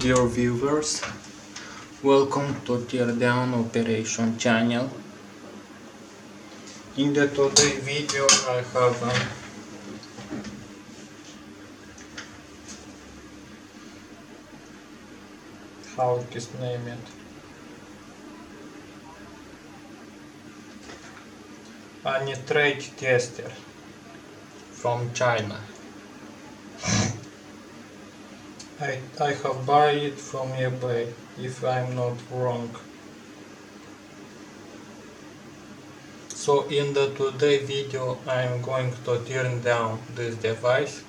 dear viewers, welcome to Teardown Operation channel. In the today video I have how it is named a nitrate tester from China. I have bought it from eBay, if I'm not wrong. So in the today video I'm going to turn down this device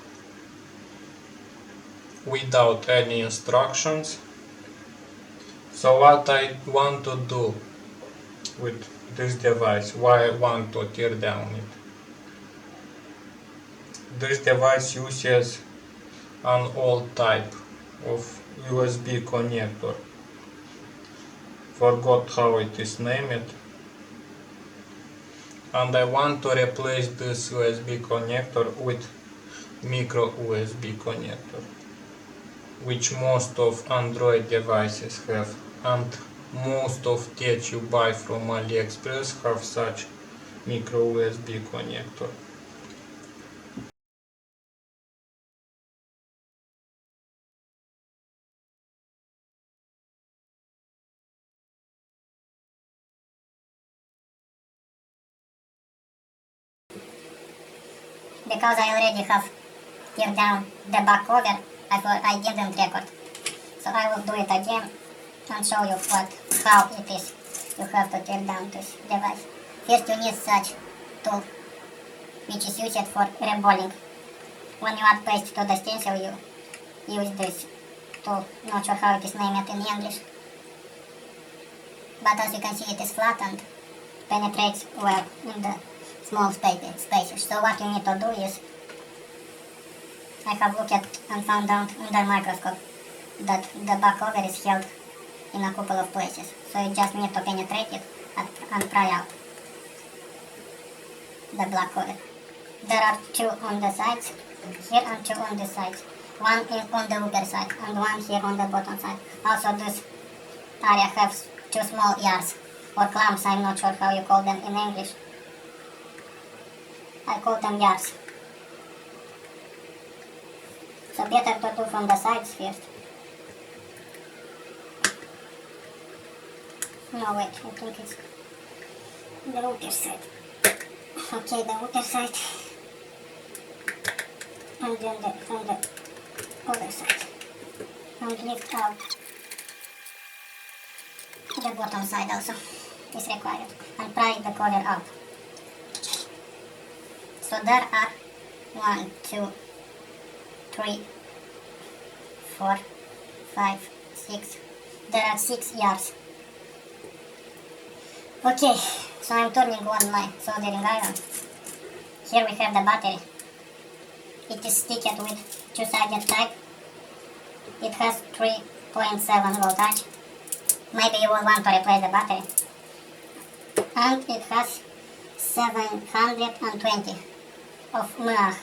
without any instructions. So what I want to do with this device, why I want to tear down it. This device uses an old type of USB connector. Forgot how it is named. And I want to replace this USB connector with micro USB connector, which most of Android devices have, and most of that you buy from AliExpress have such micro USB connector. Because I already have teared down the back cover, I didn't record. So I will do it again and show you how it is. You have to tear down this device. First you need such tool, which is used for reballing. When you add paste to the stencil, you use this tool. Not sure how it is named in English. But as you can see, it is flat and penetrates well in the small spaces. So what you need to do is, I have looked at and found out under microscope that the back cover is held in a couple of places. So you just need to penetrate it and pry out the black cover. There are two on the sides, here and two on the sides. One on the upper side and one here on the bottom side. Also this area has two small ears or clamps, I'm not sure how you call them in English. I call them jars. So better to do from the sides first. No wait, I think it's the outer side. Okay, the outer side. And then from the other side. And lift out the bottom side also is required. And pry the cover up. So there are 1, 2, 3, 4, 5, 6. There are 6 yards. Okay, so I'm turning on my soldering iron. Here we have the battery. It is sticked with two-sided type. It has 3.7 voltage. Maybe you will want to replace the battery. And it has 720 of mAh.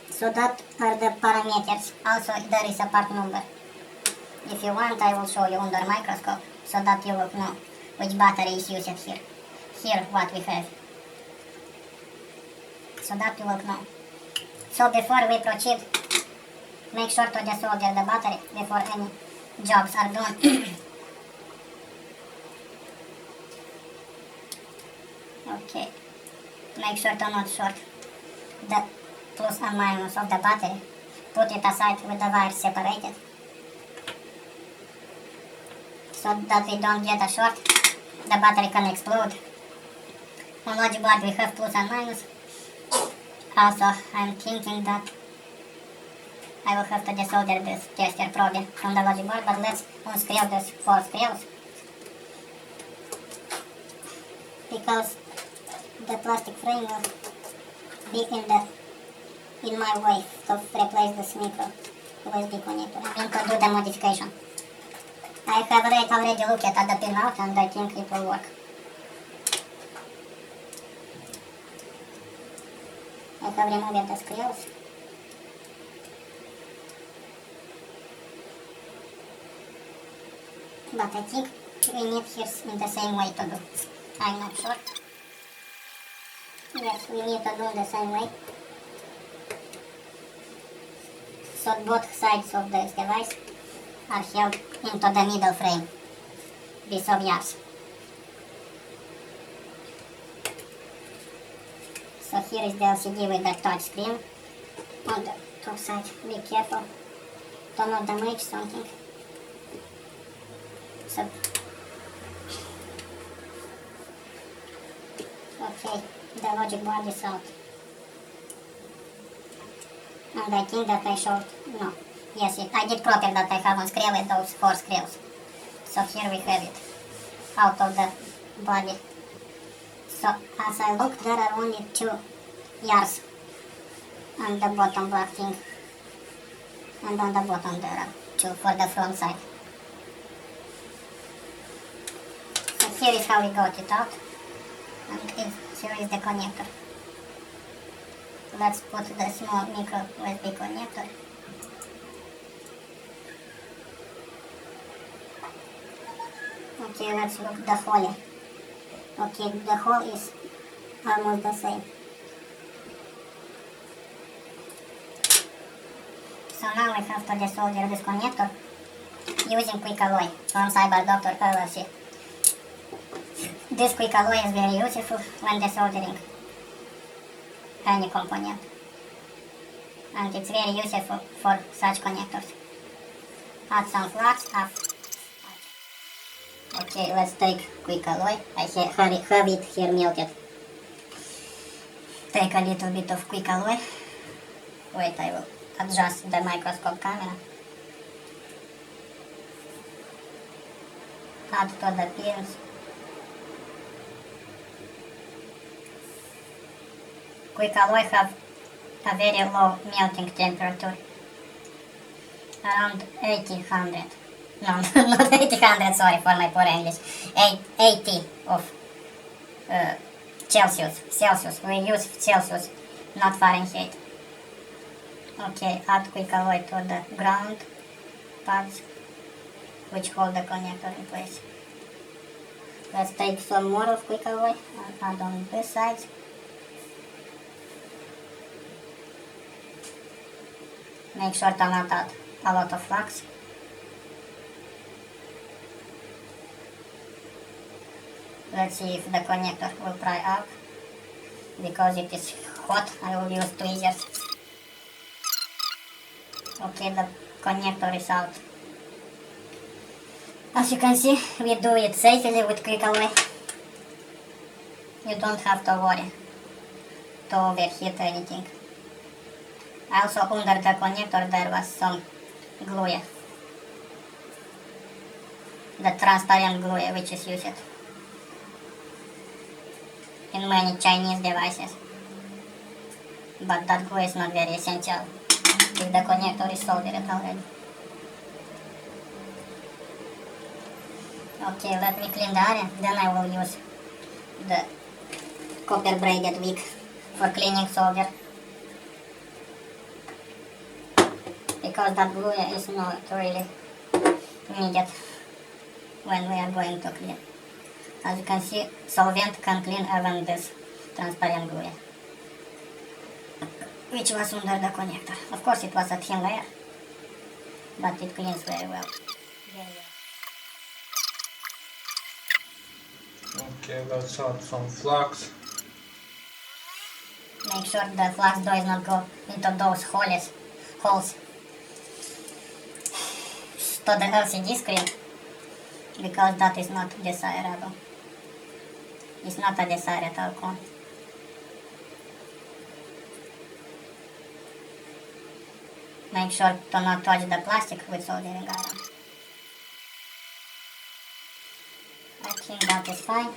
So that are the parameters. Also there is a part number. If you want, I will show you under microscope so that you will know which battery is used here. Here what we have. So that you will know. So before we proceed, make sure to desolder the battery before any jobs are done. Okay. Make sure to not short the plus and minus of the battery. Put it aside with the wires separated, so that we don't get a short, the battery can explode. On logic board we have plus and minus. Also I'm thinking that I will have to desolder this tester probe from the logic board, but let's unscrew these 4 screws. Because the plastic frame will be in my way to replace this micro USB connector. I'm going to do the modification. I have already looked at the pinout and I think it will work. I have removed the screws. but I think we need here in the same way to do. I'm not sure. Yes, we need to do the same way. So both sides of this device are held into the middle frame, piece of yarn. So here is the LCD with the touch screen on the top side. Be careful to not damage something. So, okay, the logic board is out. And I think that I showed, no, yes, I did crop it that I have on scale with those 4 scales. So here we have it, out of the body. So as I look, there are only 2 yards on the bottom black thing. And on the bottom there are 2 for the front side. So here is how we got it out. And here is the connector. Let's put the small micro USB connector. Okay, let's look the hole. Okay, the hole is almost the same. So now we have to desolder this connector using Quick Alloy from CyberDoctor LLC. This Quick Alloy is very useful when desoldering any component, and it's very useful for such connectors. Add some flux up. Okay, let's take Quick Alloy. I have it here melted. Take a little bit of Quick Alloy. Wait, I will adjust the microscope camera. Add to the pins. Quick Alloy have a very low melting temperature, around 800. No, not 800, sorry for my poor English. 80 of Celsius. We use Celsius, not Fahrenheit. Okay, add Quick Alloy to the ground pads, which hold the connector in place. Let's take some more of Quick Alloy and add on this side. Make sure to not add a lot of flux. Let's see if the connector will dry up. Because it is hot, I will use tweezers. Okay, the connector is out. As you can see, we do it safely with Quick Alloy. You don't have to worry to overheat anything. Also, under the connector there was some glue. The transparent glue which is used in many Chinese devices. But that glue is not very essential if the connector is soldered already. Okay, let me clean the area, then I will use the copper braided wick for cleaning solder. Because that glue is not really needed when we are going to clean. As you can see, solvent can clean even this transparent glue, which was under the connector. Of course it was a thin layer, but it cleans very well. Okay, let's add some flux. Make sure the flux does not go into those holes to the LCD screen, because that is not desirable. It's not a desired outcome. Make sure to not touch the plastic with soldering iron. I think that is fine.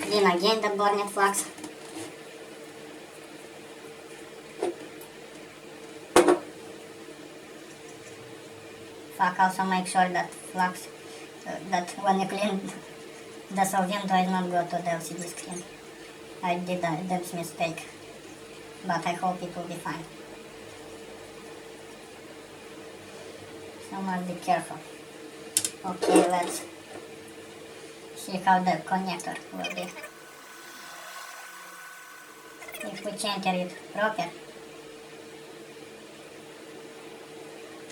Clean again the burned flux. Also make sure that flux, that when you clean, the solvent does not go to the LCD screen. I did that mistake, but I hope it will be fine. So must be careful. Okay, let's see how the connector will be. If we center it proper,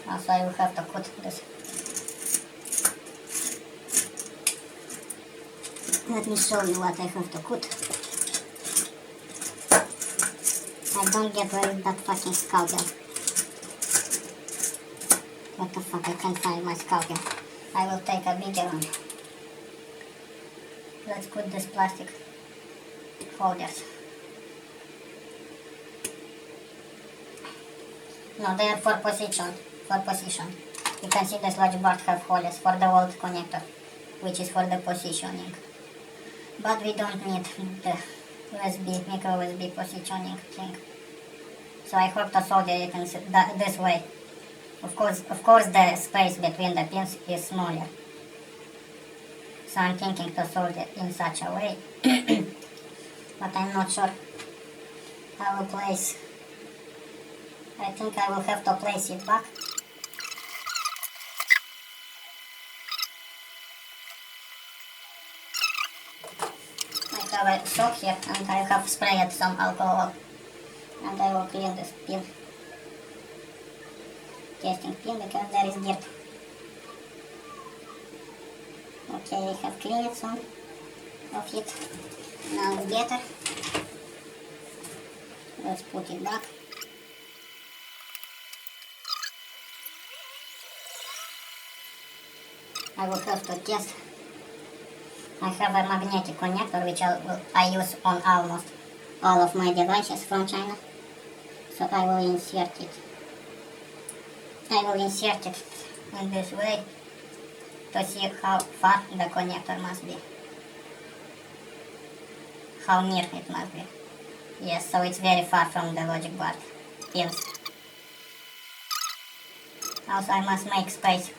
also I will have to cut this. Let me show you what I have to cut. I don't get where is that fucking scalpel. What the fuck, I can't find my scalpel. I will take a bigger one. Let's put this plastic holders. No, they are for position. You can see this large board have holes for the old connector, which is for the positioning. But we don't need the USB, micro USB positioning thing. So I hope to solder it in this way. Of course the space between the pins is smaller. So I'm thinking to solder in such a way. But I'm not sure how to place. I think I will have to place it back. I have a sock here and I have sprayed some alcohol. And I will clean this pin. Testing pin because there is dirt. Okay, I have cleaned some of it. Now it's better. Let's put it back. I will have to test. I have a magnetic connector which I use on almost all of my devices from China. So I will insert it. In this way to see how far the connector must be. How near it must be. Yes, so it's very far from the logic board pins. Also I must make space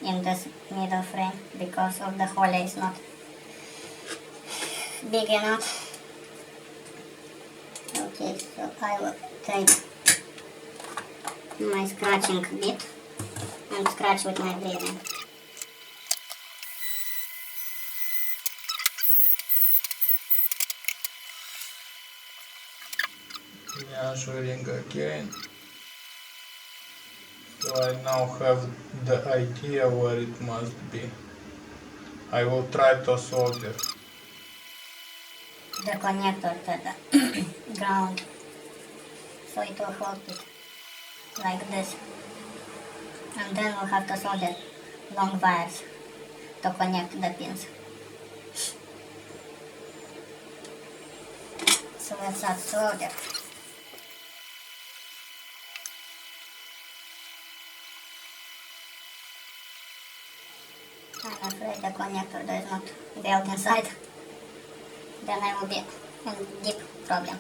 in this middle frame because of the hole is not big enough. Okay, so I will take my scratching bit and scratch with my drilling. Measuring again. So I now have the idea where it must be. I will try to solder. The connector to the ground, so it will hold it like this, and then we'll have to solder long wires to connect the pins. So let's add solder. I'm afraid the connector does not weld inside. Then I will be in deep problem.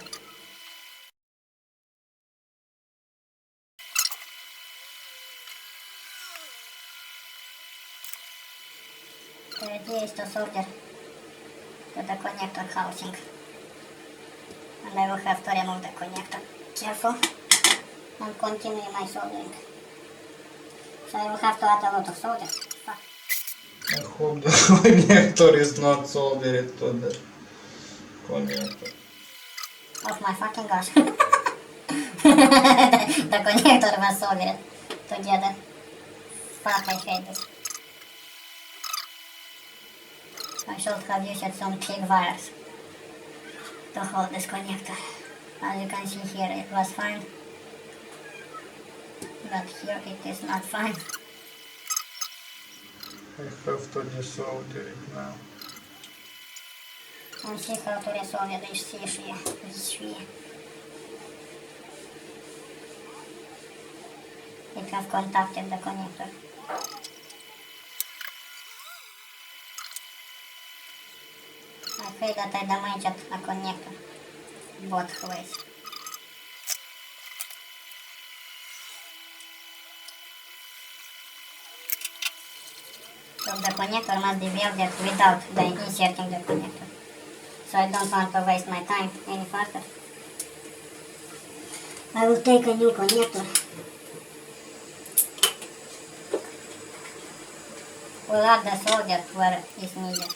The idea is to solder to the connector housing. And I will have to remove the connector. Careful. And continue my soldering. So I will have to add a lot of solder. Fuck. I hope the connector is not soldered to the connector. Oh my fucking gosh. The connector was soldered together. Fuck, I hate this. I should have used some thick wires to hold this connector. As you can see here it was fine. But here it is not fine. I have to desolder it now. And see how to resolve this issue. It has contacted the connector. I afraid that I damaged a connector both ways. So the connector must be welded without inserting the connector. So I don't want to waste my time any further. I will take a new connector Pull out the solder where is needed.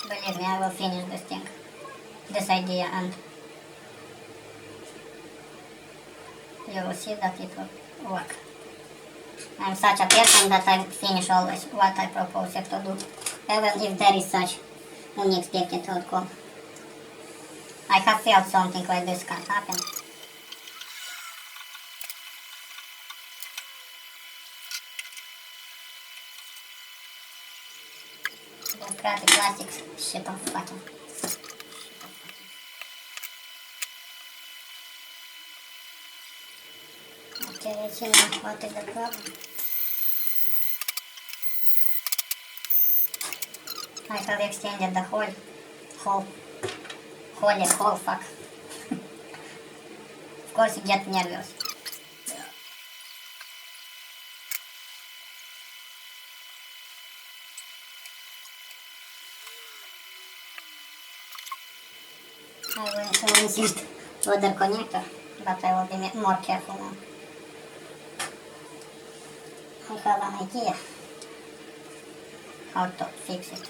Believe me, I will finish this thing, this idea, and you will see that it will work. I'm such a person that I finish always what I propose it to do, even if there is such unexpected outcome. I have felt something like this can happen. The crappy plastic shit of fucking. Okay, let's see now what is the problem. I have extended the hole, fuck. Of course you get nervous. I will insert other connector, but I will be more careful now. I have an idea how to fix it.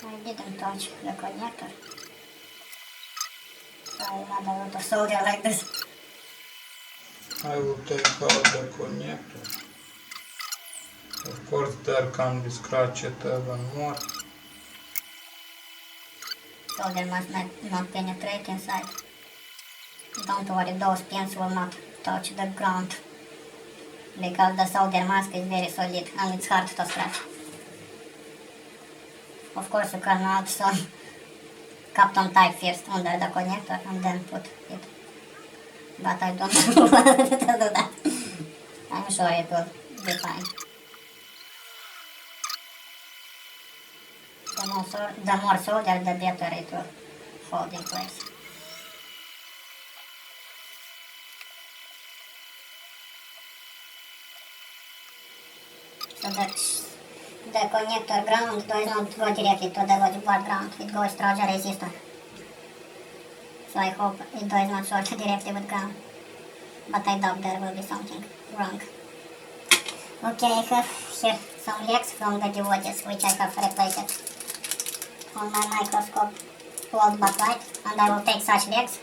I didn't touch the connector, so I will add a lot of solder like this. I will take out the connector. Of course there can be scratched even more. Solder must not penetrate inside. Don't worry, those pins will not touch the ground, because the solder mask is very solid and it's hard to scratch. Of course you can add some Kapton type first under the connector and then put it. But I don't want to do that. I'm sure it will be fine. The more solder, the better it will hold in place. So the connector ground does not go directly to the logic board ground, it goes through the resistor. So I hope it does not short directly with ground, but I doubt there will be something wrong. Okay, I have here some legs from the diodes which I have replaced on my microscope old backlight, and I will take such legs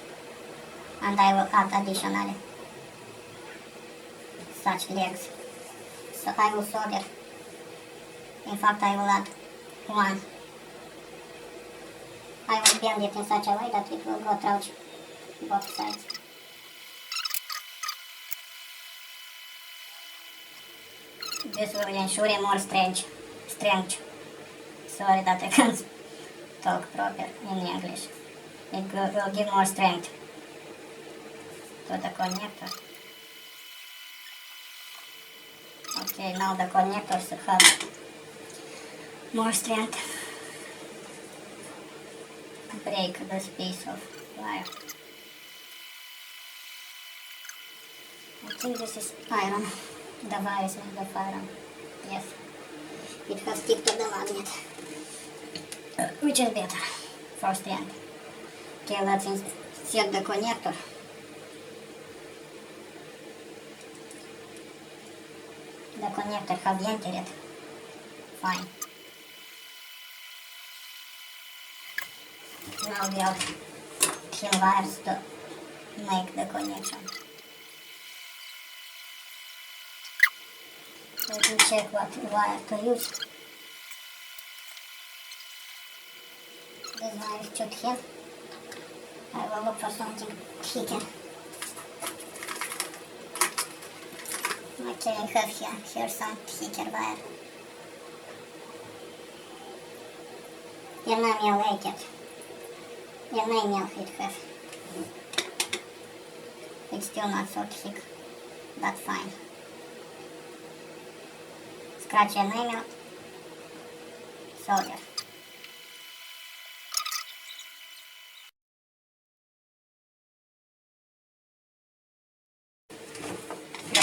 and I will add additionally such legs. So I will solder. In fact, I will add one. I will bend it in such a way that it will go through both sides. This will ensure more strength. Sorry that I can't talk proper in English. It will give more strength to the connector. Okay, now the connectors have more strength. Break this piece of wire. I think this is iron. The wire is made of iron. Yes. It has stick to the magnet, which is better for strength. Okay, let's insert the connector. The connector have entered. Fine. Now we have thin wires to make the connection. Let me check what wire to use. This wire is too thin. I will look for something thicker. Okay, I have here some thicker wire. Enamel like it. Enamel it has. It's still not so thick, but fine. Scratch enamel, solder.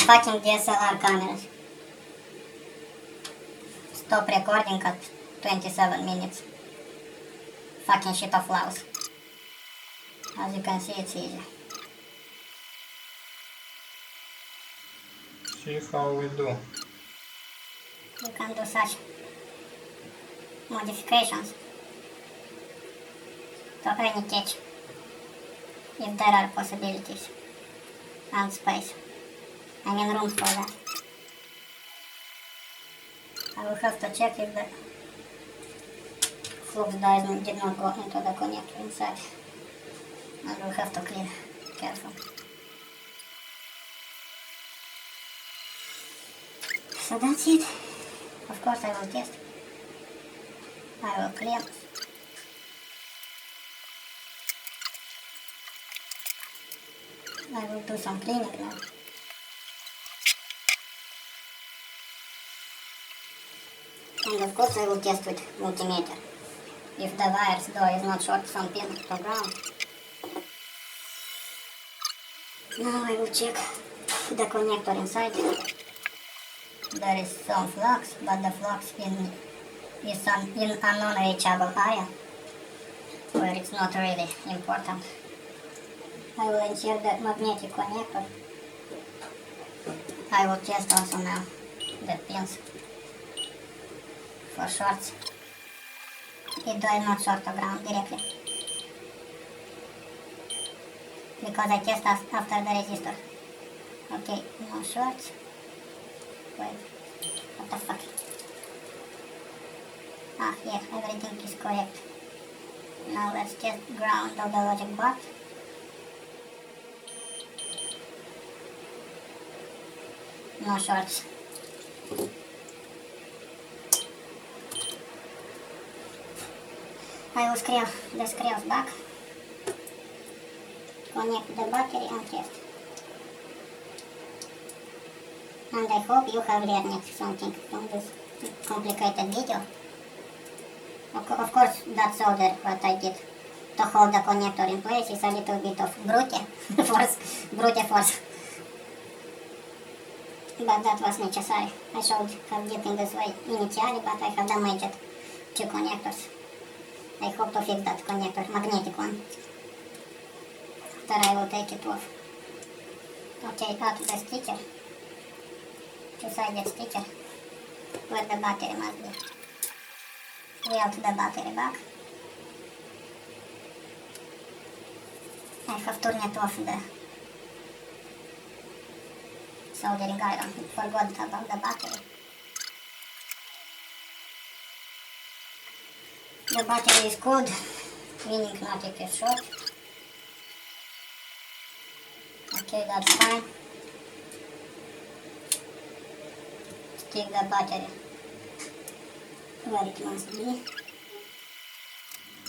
fucking DSLR cameras. Stop recording at 27 minutes. Fucking shit of flaws. As you can see, it's easy. See how we do. You can do such modifications to any catch if there are possibilities and space. I mean room for that. I will have to check if the flux diamond did not go into the connector inside. I will have to clean careful. So that's it. Of course I will test. I will clean. I will do some cleaning now. And of course I will test with multimeter. If the wires door is not short from pin to ground. Now I will check the connector inside. There is some flux, but the flux is in a non-reachable area where it's not really important. I will insert the magnetic connector. I will test also now the pins for shorts. It does not short the ground directly because I test after the resistor. Okay, no shorts. Wait, what the fuck? Ah, yeah, everything is correct. Now let's test ground of the logic box. No shorts. I will screw the screws back, connect the battery and test. And I hope you have learned something from this complicated video. Of course, that solder what I did to hold the connector in place is a little bit of brute force. But that was necessary. I should have did in this way initially, but I have damaged 2 connectors. I hope to fix that connector, magnetic one. After I will take it off. Okay, out the sticker. 2-sided sticker where the battery must be. Weld the battery back. I have turned off the soldering iron. Forgot about the battery. The battery is cooled, meaning not it is short. Okay, that's fine. Stick the battery where it must be.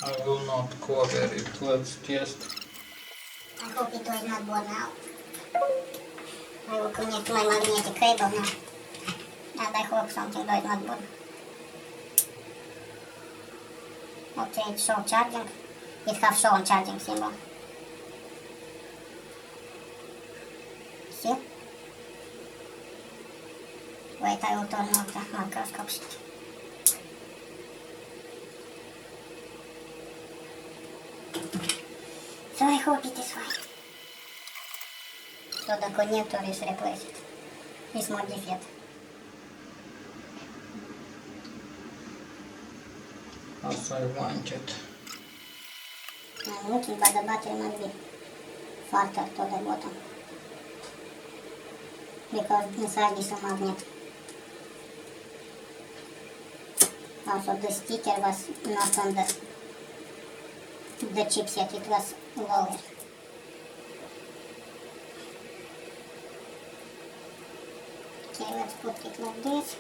I will not cover it. Let's test. I hope it was not born out. I will connect my magnetic cable now. And I hope something does not burn. Okay, it shows charging. It has shown charging symbol. See? Wait, I will turn off the microscope sheet. So I hope it is fine. So the connector is replaced. It's modified. As I wanted. I'm looking, but the battery must be farther to the bottom. Because inside is a magnet. Also the sticker was not on the chipset, it was lower. Okay, let's put it like this.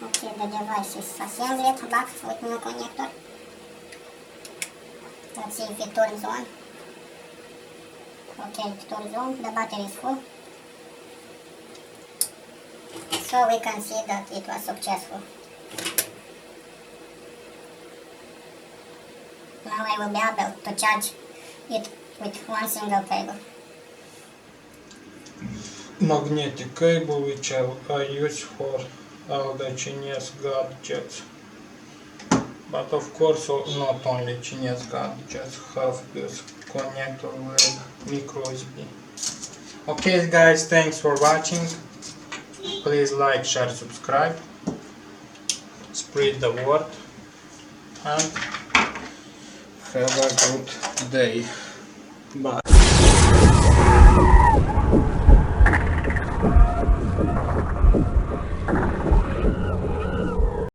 Okay, the device is assembled back with new connector. Let's see if it turns on. Okay, it turns on, the battery is full. So we can see that it was successful. now I will be able to charge it with one single cable. Magnetic cable which I use for all the Chinese gadgets. But of course not only Chinese gadgets have this connector with micro USB. Okay guys, thanks for watching. Please like, share, subscribe. Spread the word. And have a good day. Bye.